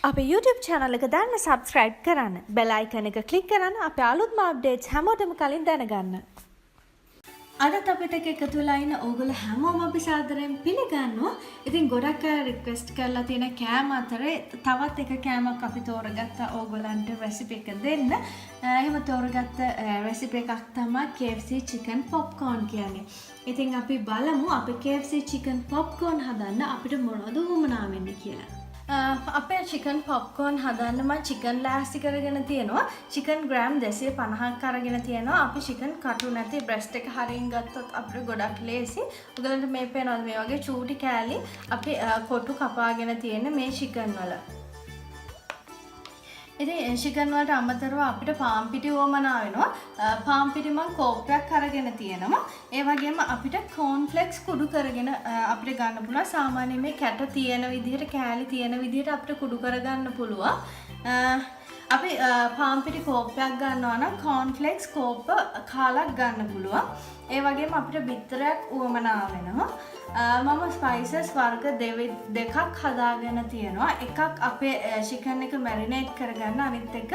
අපේ YouTube channel එක දැන්න subscribe කරන්න. bell icon එක click කරන්න අපේ අලුත්ම updates හැමෝටම කලින් දැනගන්න. අදත් අපිට එකතු වෙලා ඉන්න ඕගොල්ලෝ හැමෝම අපි සාදරයෙන් පිළිගන්නවා. ඉතින් ගොඩක් අය request කරලා තියෙන කෑම අතරේ තවත් එක කෑමක් අපි තෝරගත්තා ඕගොල්ලන්ට recipe එක දෙන්න. එහෙම තෝරගත්ත recipe එකක් තමයි KFC chicken popcorn කියන්නේ. ඉතින් අපි බලමු අපි KFC chicken popcorn හදන්න අපිට මොනවද වුමනා වෙන්නේ කියලා. අපේ chicken popcorn හදන්න මම chicken ලෑස්ති කරගෙන තියෙනවා. chicken gram 250ක් අරගෙන තියෙනවා. අපි chicken කටු නැති breast එක හරියෙන් ගත්තොත් අපිට ගොඩක් ලේසි. ඔයගලන්ට මේ පේනවද මේ වගේ චූටි කෑලි අපි කොටු කපාගෙන තියෙන මේ chicken වල. ඉතින් chicken වලට අමතරව අපිට පාන් පිටි වමනා වෙනවා. පාන් පිටි මම කෝප්පයක් අරගෙන තියෙනවා. ඒ වගේම අපිට corn flakes කුඩු කරගෙන අපිට ගන්න පුළුවන්. සාමාන්‍යයෙන් මේ කැට තියෙන විදිහට කෑලි තියෙන විදිහට අපිට කුඩු කරගන්න පුළුවන්. අපි පාන් පිටි කෝප්පයක් ගන්නවා නම් corn flakes කෝප්ප කාලක් ගන්න පුළුවන්. ඒ වගේම අපිට බිත්තරයක් වමනා වෙනවා. මම ස්පයිසස් වර්ග දෙකක් හදාගෙන තියෙනවා. එකක් අපේ chicken එක marinate කරගන්න, අනිත් එක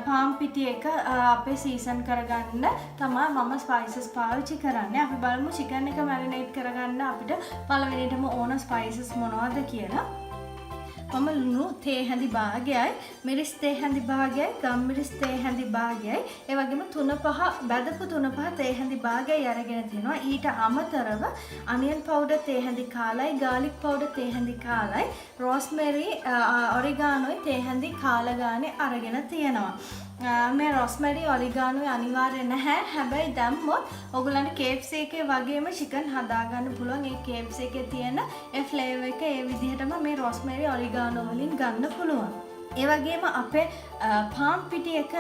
පාන් පිටි එක අපේ season කරගන්න තමයි මම ස්පයිසස් පාවිච්චි කරන්නේ. අපි බලමු chicken එක marinate කරගන්න අපිට පළවෙනිටම ඕන ස්පයිසස් මොනවද කියලා. මම ලුණු තේ හැඳි භාගයයි, මිරිස් තේ හැඳි භාගයයි, ගම්මිරිස් තේ හැඳි භාගයයි, ඒ වගේම 3-5 බැදපු 3-5 තේ හැඳි භාගයයි අරගෙන තියෙනවා. ඊට අමතරව onion powder තේ හැඳි කාලයි, garlic powder තේ හැඳි කාලයි, rosemary oregano තේ හැඳි කාල ගානේ අරගෙන තියෙනවා. මේ rosemary oregano අනිවාර්ය නැහැ. හැබැයි දැම්මොත් ඔයගලන්ට KFC එකේ වගේම chicken හදාගන්න පුළුවන්. ඒ KFC එකේ තියෙන ඒ flavor එක ඒ විදිහටම මේ rosemary oregano වලින් ගන්න පුළුවන්. ඒ වගේම අපේ පාන් පිටි එක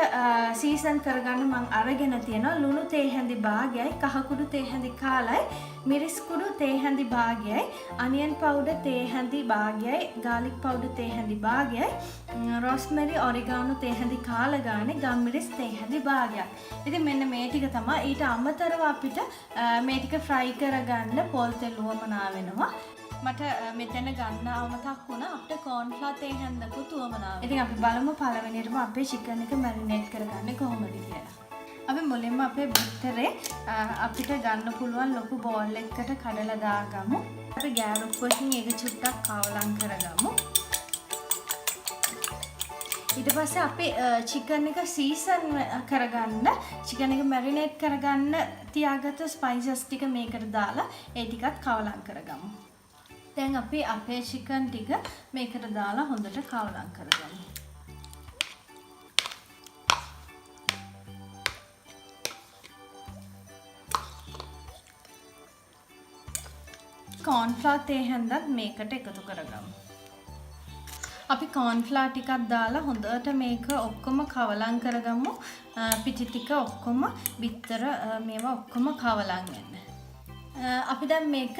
සීසන් කරගන්න මම අරගෙන තියෙනවා. ලුණු තේ හැඳි භාගයයි, කහ කුඩු තේ හැඳි කාලයි, මිරිස් කුඩු තේ හැඳි භාගයයි, onion powder තේ හැඳි භාගයයි, garlic powder තේ හැඳි භාගයයි, rosemary oregano තේ හැඳි කාල ගානේ, ගම්මිරිස් තේ හැඳි භාගයක්. ඉතින් මෙන්න මේ ටික තමයි. ඊට අමතරව අපිට මේ ටික fry කරගන්න පොල් තෙල් වමනා වෙනවා. මට මෙතන ගන්න අමතක් වුණා අපිට corn flour තේ හැන්දකුත් වමනා. ඉතින් අපි බලමු පළවෙනියටම අපේ chicken එක marinate කරගන්නේ කොහොමද කියලා. අපි මුලින්ම අපේ බිත්තරේ අපිට ගන්න පුළුවන් ලොකු බෝල් එකකට කඩලා දාගමු. අපි ගෑරුප්පකින් ඒක චුට්ටක් කවලම් කරගමු. ඊට පස්සේ අපි chicken එක season කරගන්න, chicken එක marinate කරගන්න තියාගත්ත spices ටික මේකට දාලා ඒ ටිකත් කවලම් කරගමු. දැන් අපි අපේ chicken ටික මේකට දාලා හොඳට කවලම් කරගමු. corn flour තේ හැන්දත් මේකට එකතු කරගමු. අපි corn flour ටිකක් දාලා හොඳට මේක ඔක්කොම කවලම් කරගමු. පිටි ටික ඔක්කොම බිත්තර මේවා ඔක්කොම කවලම් වෙන්න. අපි දැන් මේක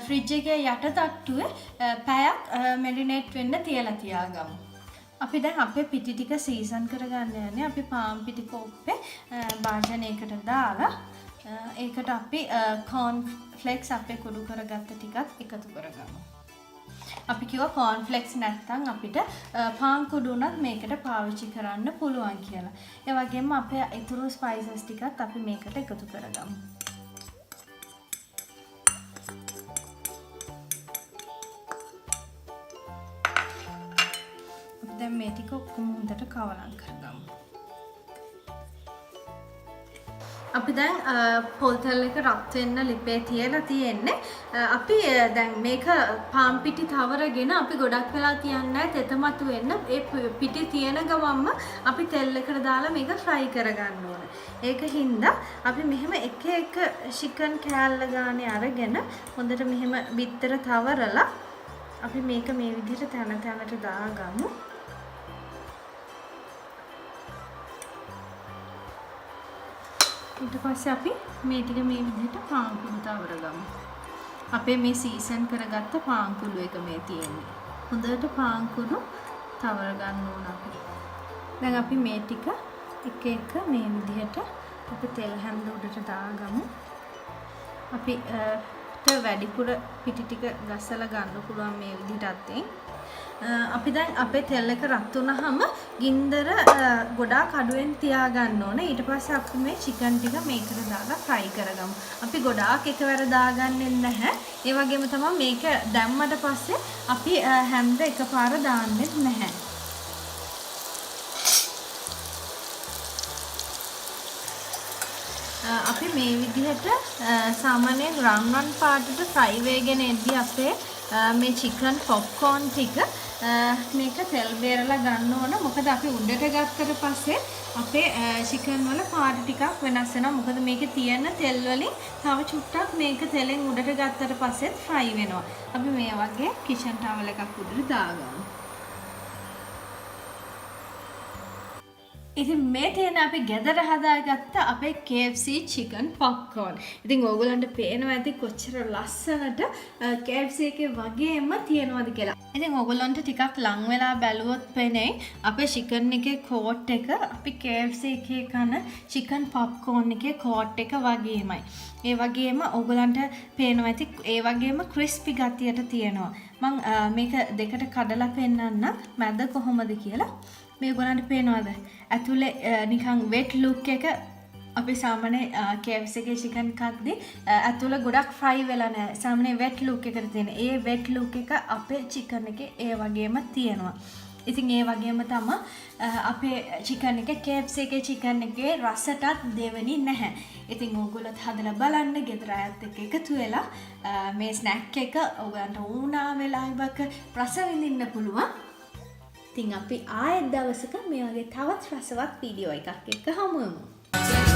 ෆ්‍රිජ් එකේ යට තට්ටුවේ පැයක් මැරිනේට් වෙන්න තියලා තියාගමු. අපි දැන් අපේ පිටි ටික සීසන් කරගන්න යන්නේ. අපි පාන් පිටි කෝප්පේ භාජනයකට දාලා ඒකට අපි corn flakes අපේ කුඩු කරගත්ත ටිකත් එකතු කරගමු. අපි කිව්වා corn flakes නැත්තම් අපිට පාන් කුඩු උනත් මේකට පාවිච්චි කරන්න පුළුවන් කියලා. ඒ වගේම අපේ ඉතුරු ස්පයිසස් ටිකත් අපි මේකට එකතු කරගමු. දැන් මේ ටික ඔක්කොම හොඳට කවලම් කරගමු. අපි දැන් පොල් තෙල් එක රත් වෙන්න ලිපේ තියලා තියෙන්නේ. අපි දැන් මේක පාන් පිටි තවරගෙන අපි ගොඩක් වෙලා තියන්නේ තෙතමතු වෙන්න. ඒ පිටි තියෙන ගමන්ම අපි තෙල් එකට දාලා මේක fry කරගන්න ඕනේ. ඒක හින්දා අපි මෙහෙම එක එක chicken කෑල්ල ගානේ අරගෙන හොඳට මෙහෙම බිත්තර තවරලා අපි මේක මේ විදිහට තැන තැනට දාගමු. ඊට පස්සේ අපි මේ ටික මේ විදිහට පාන් කුඩු තවරගමු. අපේ මේ සීසන් කරගත්ත පාන් කුඩු එක මේ තියෙන්නේ. හොඳට පාන් කුඩු තවර ගන්න ඕන අපි. දැන් අපි මේ ටික එක එක මේ විදිහට අපි තෙල් හැන්ද උඩට දාගමු. අපිට වැඩිපුර පිටි ටික ගස්සලා ගන්න පුළුවන් මේ විදිහට අතෙන්. අපි දැන් අපේ තෙල් එක රත් වුණාම ගින්දර ගොඩාක් අඩුවෙන් තියාගන්න ඕනේ. ඊට පස්සේ අපි මේ චිකන් ටික මේකට දාලා fry කරගමු. අපි ගොඩාක් එකවර දාගන්නේ නැහැ. ඒ වගේම තමයි මේක දැම්මට පස්සේ අපි හැන්ද එකපාර දාන්නේ නැහැ. අපි මේ විදිහට සාමාන්‍යයෙන් රන්වන් පාටට fry වෙගෙන එද්දී අපේ මේ chicken popcorn ටික මේක තෙල් බේරලා ගන්න ඕන. මොකද අපි උඩට ගත්තට පස්සේ අපේ chicken වල පාට ටිකක් වෙනස් වෙනවා. මොකද මේකේ තියෙන තෙල් වලින් තව චුට්ටක් මේක තෙලෙන් උඩට ගත්තට පස්සෙත් fry වෙනවා. අපි මේ වගේ kitchen towel එකක් උඩට දාගමු. ඉතින් මේ තියෙන අපි ගෙදර හදාගත්ත අපේ KFC chicken popcorn. ඉතින් ඕගොල්ලන්ට පේනවා ඇති කොච්චර ලස්සනට KFC එකේ වගේම තියෙනවද කියලා. ඉතින් ඕගොල්ලන්ට ටිකක් ලං වෙලා බැලුවොත් පේන්නේ අපේ chicken එකේ coat එක අපි KFC එකේ කන chicken popcorn එකේ coat එක වගේමයි. ඒ වගේම ඕගොල්ලන්ට පේනවා ඇති ඒ වගේම crispy ගතියට තියෙනවා. මම මේක දෙකට කඩලා පෙන්නන්න මැද කොහොමද කියලා. මේ ගොල්ලන්ට පේනවද? ඇතුලේ නිකන් wet look එක අපි සාමාන්‍ය KFC එකේ chicken කද්දී ඇතුලේ ගොඩක් fry වෙලා නැහැ. සාමාන්‍ය wet look එකට තියෙන. ඒ wet look එක අපේ chicken එකේ ඒ වගේම තියෙනවා. ඉතින් ඒ වගේම තමයි අපේ chicken එකේ KFC එකේ chicken එකේ රසටත් දෙවෙනි නැහැ. ඉතින් ඕගොල්ලොත් හදලා බලන්න ගෙදර අයත් එක්ක එකතු වෙලා මේ snack එක ඔයගලන්ට ඕනා වෙලාවක රස විඳින්න පුළුවන්. ඉතින් අපි ආයෙත් දවසක මේ වගේ තවත් රසවත් වීඩියෝ එකක් එක්ක හමු වෙමු.